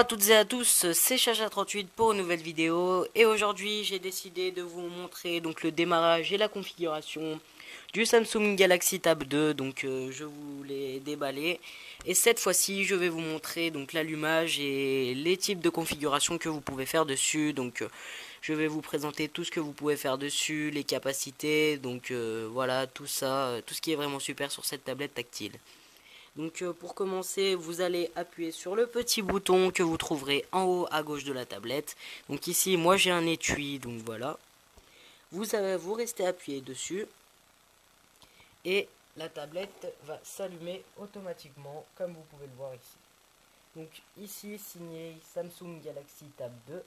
à toutes et à tous, c'est Chacha38 pour une nouvelle vidéo et aujourd'hui j'ai décidé de vous montrer donc le démarrage et la configuration du Samsung Galaxy Tab 2. Donc je vous l'ai déballé et cette fois-ci je vais vous montrer donc l'allumage et les types de configuration que vous pouvez faire dessus. Donc je vais vous présenter tout ce que vous pouvez faire dessus, les capacités, donc voilà tout ça, tout ce qui est vraiment super sur cette tablette tactile. Donc pour commencer, vous allez appuyer sur le petit bouton que vous trouverez en haut à gauche de la tablette. Donc ici, moi j'ai un étui, donc voilà. Vous restez appuyé dessus et la tablette va s'allumer automatiquement comme vous pouvez le voir ici. Donc ici, signé Samsung Galaxy Tab 2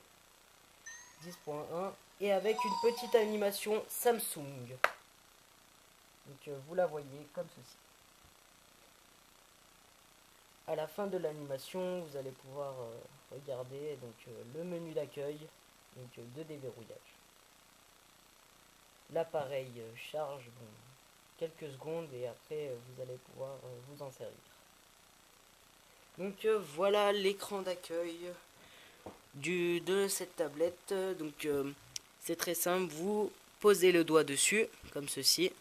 10.1 et avec une petite animation Samsung. Donc vous la voyez comme ceci. À la fin de l'animation, vous allez pouvoir regarder le menu d'accueil de déverrouillage. L'appareil charge quelques secondes et après vous allez pouvoir vous en servir. Donc voilà l'écran d'accueil de cette tablette. Donc c'est très simple, vous posez le doigt dessus comme ceci.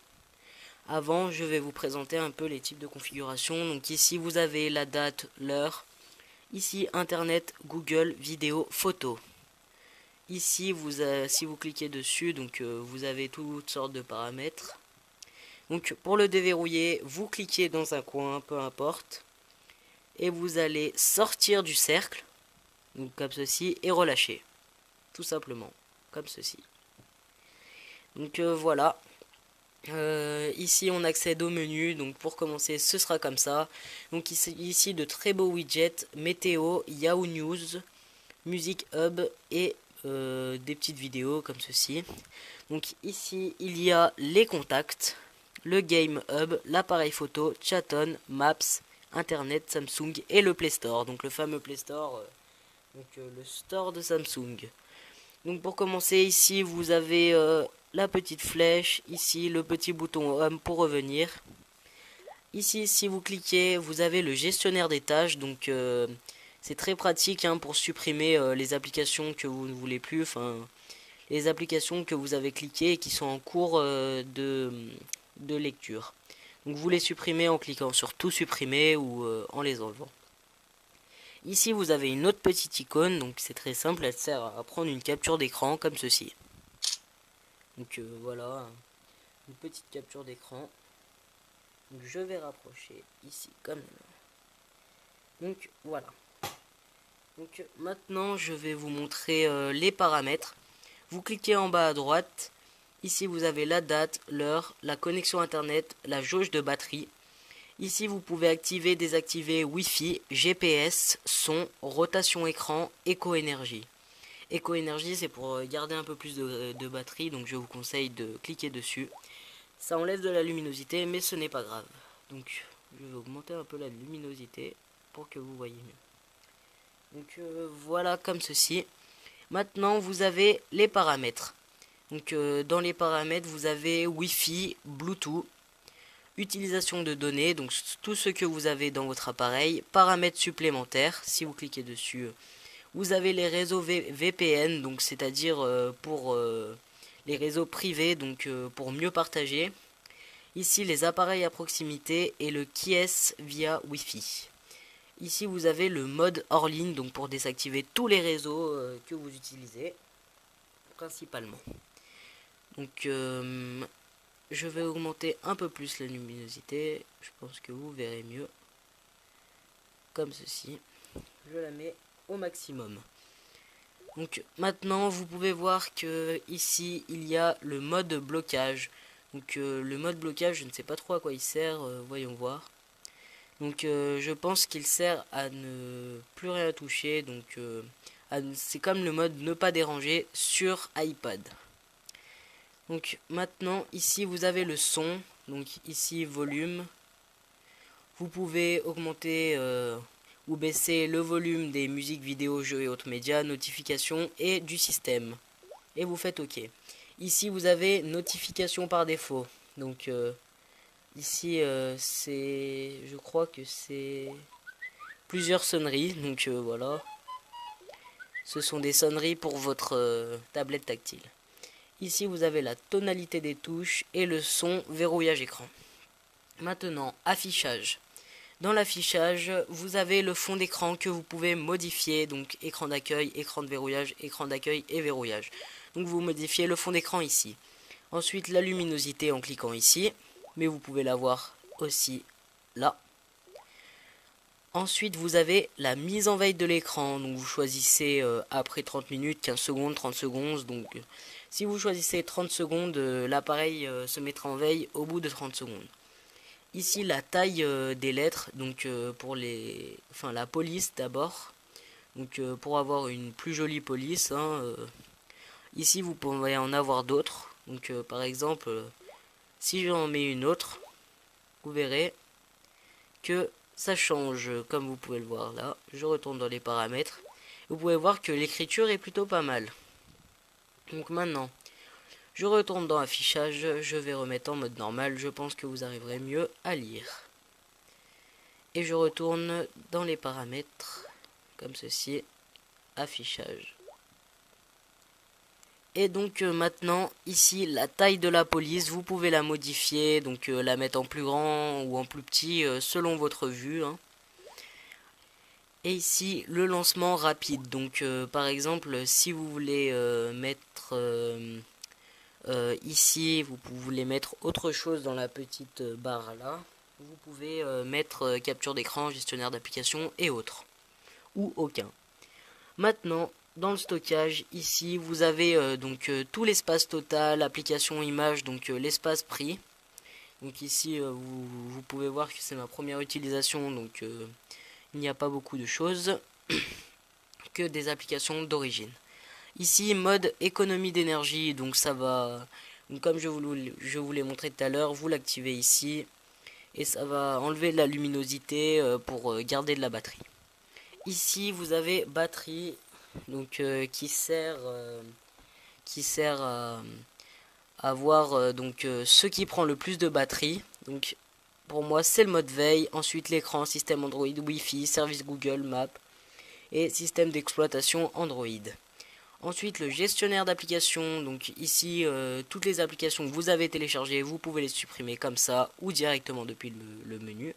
Avant, je vais vous présenter un peu les types de configuration. Donc ici, vous avez la date, l'heure. Ici, Internet, Google, vidéo, photo. Ici, si vous cliquez dessus, donc vous avez toutes sortes de paramètres. Donc pour le déverrouiller, vous cliquez dans un coin, peu importe. Et vous allez sortir du cercle, donc comme ceci, et relâcher. Tout simplement, comme ceci. Donc voilà. Ici on accède au menu, donc pour commencer ce sera comme ça. Donc ici de très beaux widgets, météo, Yahoo News, Music Hub et des petites vidéos comme ceci. Donc ici il y a les contacts, le Game Hub, l'appareil photo, Chaton, Maps, Internet, Samsung et le Play Store. Donc le fameux Play Store, le store de Samsung. Donc pour commencer ici vous avez la petite flèche, ici le petit bouton Home pour revenir. Ici si vous cliquez vous avez le gestionnaire des tâches, donc c'est très pratique pour supprimer les applications que vous ne voulez plus, enfin les applications que vous avez cliquées et qui sont en cours de lecture. Donc vous les supprimez en cliquant sur tout supprimer ou en les enlevant. Ici vous avez une autre petite icône, donc c'est très simple, elle sert à prendre une capture d'écran comme ceci. Donc voilà, une petite capture d'écran. Donc je vais rapprocher ici comme ça. Donc voilà. Donc maintenant je vais vous montrer les paramètres. Vous cliquez en bas à droite. Ici vous avez la date, l'heure, la connexion internet, la jauge de batterie. Ici vous pouvez activer, désactiver Wi-Fi, GPS, son, rotation écran, éco-énergie. Éco-énergie c'est pour garder un peu plus de batterie, donc je vous conseille de cliquer dessus. Ça enlève de la luminosité mais ce n'est pas grave. Donc je vais augmenter un peu la luminosité pour que vous voyez mieux. Donc voilà comme ceci. Maintenant vous avez les paramètres. Donc dans les paramètres vous avez Wi-Fi, Bluetooth, utilisation de données, donc tout ce que vous avez dans votre appareil, paramètres supplémentaires, si vous cliquez dessus, vous avez les réseaux VPN, donc c'est-à-dire pour les réseaux privés, donc pour mieux partager. Ici les appareils à proximité et le Kies via Wi-Fi. Ici vous avez le mode hors ligne, donc pour désactiver tous les réseaux que vous utilisez, principalement. Donc je vais augmenter un peu plus la luminosité, je pense que vous verrez mieux. Comme ceci, je la mets au maximum. Donc maintenant vous pouvez voir que ici il y a le mode blocage. Donc le mode blocage, je ne sais pas trop à quoi il sert, voyons voir. Donc je pense qu'il sert à ne plus rien toucher, donc c'est comme le mode ne pas déranger sur iPad. Donc maintenant ici vous avez le son, donc ici volume. Vous pouvez augmenter ou baisser le volume des musiques, vidéos, jeux et autres médias, notifications et du système. Et vous faites OK. Ici vous avez notification par défaut. Donc ici c'est, je crois que c'est plusieurs sonneries. Donc voilà. Ce sont des sonneries pour votre tablette tactile. Ici, vous avez la tonalité des touches et le son verrouillage écran. Maintenant, affichage. Dans l'affichage, vous avez le fond d'écran que vous pouvez modifier. Donc, écran d'accueil, écran de verrouillage, écran d'accueil et verrouillage. Donc, vous modifiez le fond d'écran ici. Ensuite, la luminosité en cliquant ici. Mais vous pouvez l'avoir aussi là. Ensuite, vous avez la mise en veille de l'écran. Donc, vous choisissez après 30 minutes, 15 secondes, 30 secondes. Donc, si vous choisissez 30 secondes, l'appareil se mettra en veille au bout de 30 secondes. Ici, la taille des lettres. Donc, pour la police d'abord. Donc, pour avoir une plus jolie police. Ici, vous pouvez en avoir d'autres. Donc, par exemple, si j'en mets une autre, vous verrez que ça change, comme vous pouvez le voir là. Je retourne dans les paramètres. Vous pouvez voir que l'écriture est plutôt pas mal. Donc maintenant, je retourne dans affichage. Je vais remettre en mode normal. Je pense que vous arriverez mieux à lire. Et je retourne dans les paramètres, comme ceci. Affichage. Et donc maintenant, ici, la taille de la police, vous pouvez la modifier, donc la mettre en plus grand ou en plus petit, selon votre vue. Et ici, le lancement rapide. Donc par exemple, si vous voulez mettre ici, vous voulez mettre autre chose dans la petite barre là, vous pouvez mettre capture d'écran, gestionnaire d'application et autres. Ou aucun. Maintenant, dans le stockage, ici, vous avez tout l'espace total, application image, donc l'espace pris. Donc ici, vous pouvez voir que c'est ma première utilisation, donc il n'y a pas beaucoup de choses que des applications d'origine. Ici, mode économie d'énergie, donc ça va, donc comme je vous l'ai montré tout à l'heure, vous l'activez ici, et ça va enlever de la luminosité pour garder de la batterie. Ici, vous avez batterie, donc qui sert à voir ce qui prend le plus de batterie. Donc pour moi c'est le mode veille, ensuite l'écran, système Android, Wi-Fi, service Google Maps et système d'exploitation Android. Ensuite le gestionnaire d'applications, donc ici toutes les applications que vous avez téléchargées, vous pouvez les supprimer comme ça ou directement depuis le menu.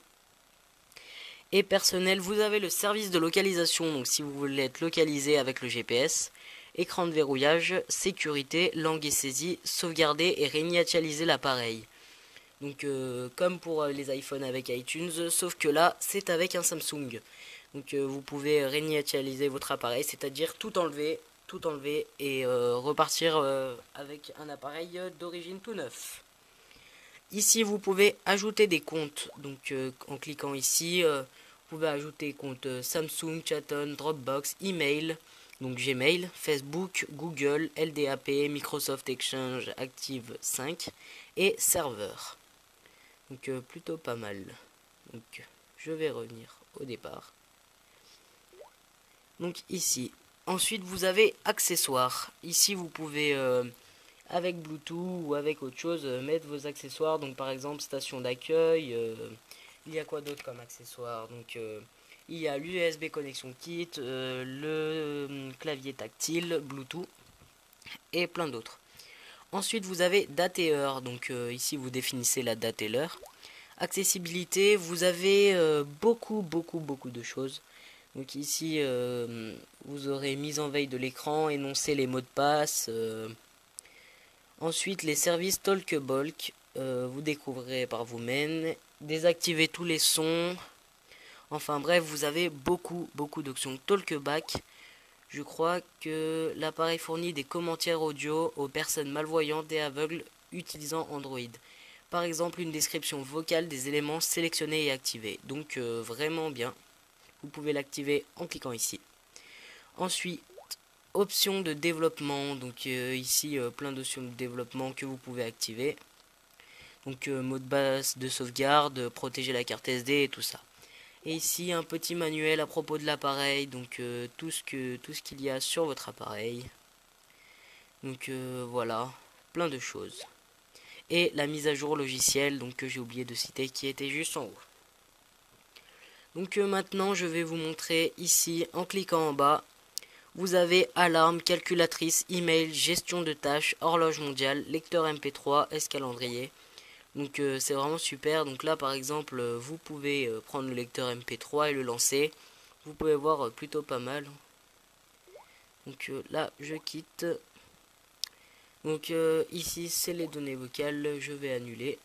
Et personnel, vous avez le service de localisation, donc si vous voulez être localisé avec le GPS, écran de verrouillage, sécurité, langue et saisie, sauvegarder et réinitialiser l'appareil. Donc comme pour les iPhones avec iTunes, sauf que là c'est avec un Samsung. Donc vous pouvez réinitialiser votre appareil, c'est-à-dire tout enlever et repartir avec un appareil d'origine tout neuf. Ici vous pouvez ajouter des comptes, donc en cliquant ici, vous pouvez ajouter compte Samsung, Chaton, Dropbox, email, donc Gmail, Facebook, Google, LDAP, Microsoft Exchange, Active 5 et serveur. Donc plutôt pas mal. Donc je vais revenir au départ. Donc ici, ensuite vous avez accessoires. Ici vous pouvez avec Bluetooth ou avec autre chose mettre vos accessoires. Donc par exemple station d'accueil. Il y a quoi d'autre comme accessoire? Donc il y a l'USB connexion kit, le clavier tactile, Bluetooth et plein d'autres. Ensuite vous avez date et heure. Donc ici vous définissez la date et l'heure. Accessibilité, vous avez beaucoup de choses. Donc ici vous aurez mise en veille de l'écran, énoncer les mots de passe. Ensuite les services TalkBulk, vous découvrirez par vous-même. Désactiver tous les sons. Enfin bref, vous avez beaucoup d'options. Talkback, je crois que l'appareil fournit des commentaires audio aux personnes malvoyantes et aveugles utilisant Android. Par exemple, une description vocale des éléments sélectionnés et activés. Donc vraiment bien. Vous pouvez l'activer en cliquant ici. Ensuite, options de développement. Donc ici, plein d'options de développement que vous pouvez activer. Donc mot de passe de sauvegarde, protéger la carte SD et tout ça. Et ici un petit manuel à propos de l'appareil, donc tout ce qu'il y a sur votre appareil. Donc voilà, plein de choses. Et la mise à jour logicielle, donc que j'ai oublié de citer, qui était juste en haut. Donc maintenant je vais vous montrer ici en cliquant en bas. Vous avez alarme, calculatrice, email, gestion de tâches, horloge mondiale, lecteur MP3, calendrier. Donc c'est vraiment super. Donc là par exemple vous pouvez prendre le lecteur MP3 et le lancer. Vous pouvez voir plutôt pas mal. Donc là je quitte. Donc ici c'est les données vocales, je vais annuler.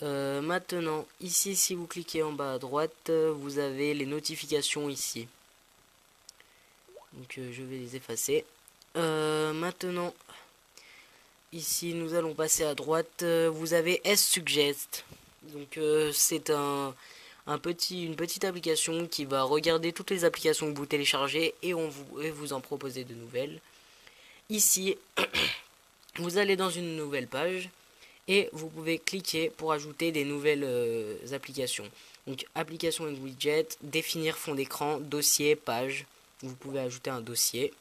Maintenant ici si vous cliquez en bas à droite vous avez les notifications ici. Donc je vais les effacer. Maintenant ici nous allons passer à droite, vous avez S-Suggest. Donc c'est une petite application qui va regarder toutes les applications que vous téléchargez et vous en proposer de nouvelles. Ici, vous allez dans une nouvelle page et vous pouvez cliquer pour ajouter des nouvelles applications. Donc application et widget, définir fond d'écran, dossier, page. Vous pouvez ajouter un dossier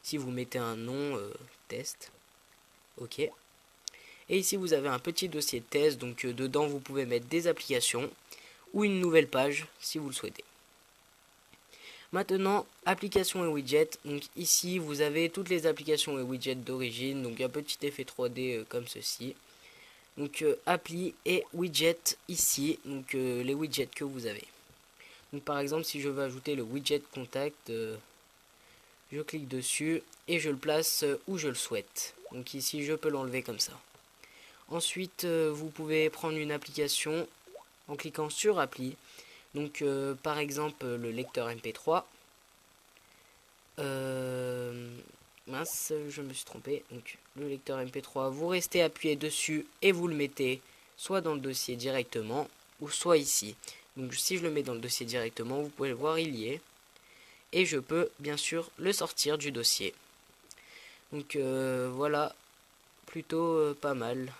si vous mettez un nom test. Ok. Et ici vous avez un petit dossier de test, donc dedans vous pouvez mettre des applications ou une nouvelle page si vous le souhaitez. Maintenant, applications et widgets. Donc ici, vous avez toutes les applications et widgets d'origine. Donc un petit effet 3D comme ceci. Donc appli et widget ici. Donc les widgets que vous avez. Donc par exemple, si je veux ajouter le widget contact, je clique dessus et je le place où je le souhaite. Donc ici, je peux l'enlever comme ça. Ensuite, vous pouvez prendre une application en cliquant sur appli. Donc par exemple le lecteur MP3. Mince, je me suis trompé. Donc le lecteur MP3, vous restez appuyé dessus et vous le mettez soit dans le dossier directement ou soit ici. Donc si je le mets dans le dossier directement, vous pouvez le voir, il y est. Et je peux bien sûr le sortir du dossier. Donc voilà, plutôt pas mal.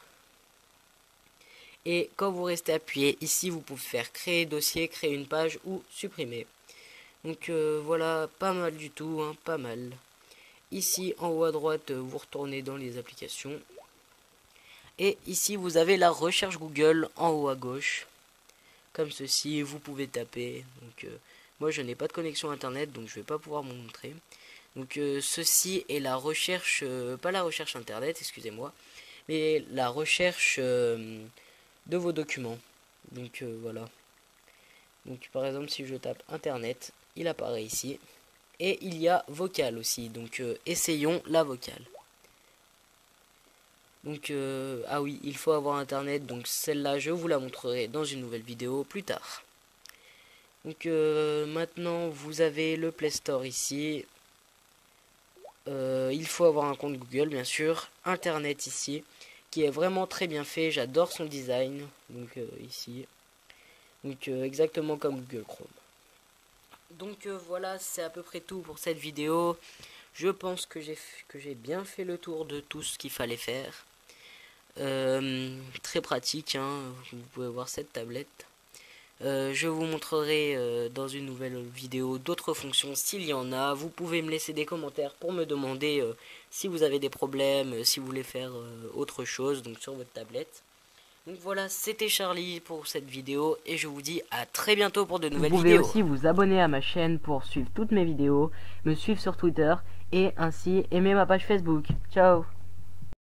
Et quand vous restez appuyé, ici vous pouvez faire créer dossier, créer une page ou supprimer. Donc voilà, pas mal du tout, hein, pas mal. Ici en haut à droite, vous retournez dans les applications. Et ici vous avez la recherche Google en haut à gauche. Comme ceci, vous pouvez taper. Donc moi je n'ai pas de connexion internet, donc je vais pas pouvoir vous montrer. Donc ceci est la recherche, pas la recherche internet, excusez-moi, mais la recherche de vos documents. Donc voilà. Donc par exemple si je tape internet, il apparaît ici. Et il y a vocal aussi. Donc essayons la vocale. Donc ah oui, il faut avoir internet. Donc celle-là je vous la montrerai dans une nouvelle vidéo plus tard. Donc maintenant vous avez le Play Store ici. Il faut avoir un compte Google bien sûr. Internet ici, qui est vraiment très bien fait. J'adore son design. Donc ici. Donc exactement comme Google Chrome. Donc voilà, c'est à peu près tout pour cette vidéo. Je pense que j'ai bien fait le tour de tout ce qu'il fallait faire. Très pratique, hein, vous pouvez voir cette tablette. Je vous montrerai dans une nouvelle vidéo d'autres fonctions s'il y en a. Vous pouvez me laisser des commentaires pour me demander si vous avez des problèmes, si vous voulez faire autre chose donc sur votre tablette. Donc voilà, c'était Charlie pour cette vidéo et je vous dis à très bientôt pour de nouvelles vidéos. Vous pouvez aussi vous abonner à ma chaîne pour suivre toutes mes vidéos, me suivre sur Twitter et ainsi aimer ma page Facebook. Ciao!